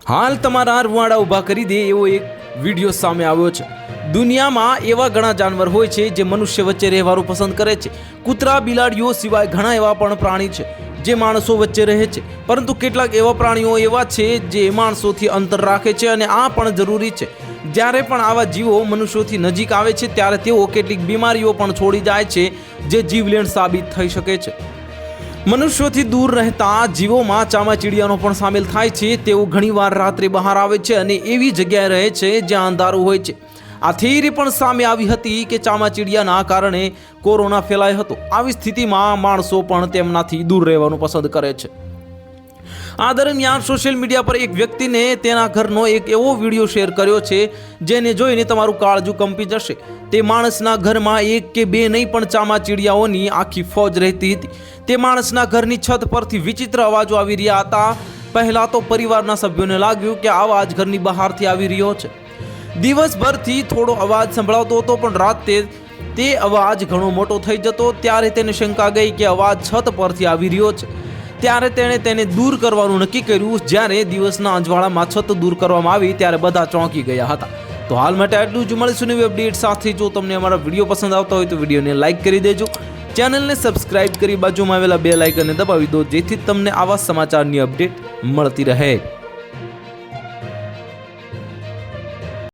હાલ તમારા રૂવાડા ઊભા કરી દે એવો એક વિડીયો સામે આવ્યો છે। દુનિયામાં એવા ઘણા જાનવર હોય છે જે મનુષ્ય વચ્ચે રહેવાનું પસંદ કરે છે। કૂતરા બિલાડીઓ સિવાય ઘણા એવા પણ પ્રાણી છે જે માણસો વચ્ચે રહે છે, પરંતુ કેટલાક એવા પ્રાણીઓ એવા છે જે માણસોથી અંતર રાખે છે અને આ પણ જરૂરી છે। જ્યારે પણ આવા જીવો મનુષ્યોથી નજીક આવે છે ત્યારે તેઓ કેટલીક બીમારીઓ પણ છોડી જાય છે જે જીવલેણ સાબિત થઈ શકે છે। મનુષ્યોથી દૂર રહેતા જીવોમાં ચામાચીડિયાનો પણ સામેલ થાય છે। તેઓ ઘણીવાર રાત્રે બહાર આવે છે અને એવી જગ્યાએ રહે છે જ્યાં અંધારું હોય છે। આ થિયરી પણ સામે આવી હતી કે ચામાચીડિયાના કારણે કોરોના ફેલાયો હતો। આવી સ્થિતિમાં માણસો પણ તેમનાથી દૂર રહેવાનું પસંદ કરે છે। આ દરમિયાન સોશિયલ મીડિયા પર એક વ્યક્તિને તેના ઘરનો એક એવો વિડીયો શેર કર્યો છે જેને જોઈને તમારું કાળજું કંપી જશે। તે માણસના ઘરમાં એક કે બે નહીં પણ ચામાચીડિયાઓની આખી ફોજ રહેતી હતી। તે માણસના ઘરની છત પરથી વિચિત્ર અવાજો આવી રહ્યા હતા। પહેલા તો પરિવારના સભ્યોને લાગ્યું કે આ અવાજ ઘરની બહારથી આવી રહ્યો છે। દિવસભરથી થોડો અવાજ સંભળાતો હતો, પણ રાતે તે અવાજ ઘણો મોટો થઈ જતો। ત્યારે તેને શંકા ગઈ કે અવાજ છત પરથી આવી રહ્યો છે। ત્યારે તેણે તેને દૂર કરવાનું નક્કી કર્યું। જ્યારે દિવસના અજવાળામાં છત દૂર કરવામાં આવી ત્યારે બધા ચોંકી ગયા હતા। તો હાલ માટે આટલું જ। મળીશું નવી અપડેટ સાથે। જો તમને અમારા વિડીયો પસંદ આવતા હોય તો વિડીયોને લાઇક કરી દેજો, ચેનલને સબસ્ક્રાઇબ કરી બાજુમાં આવેલા બેલ આઇકનને દબાવી દો, જેથી તમને આવા સમાચારની અપડેટ મળતી રહે।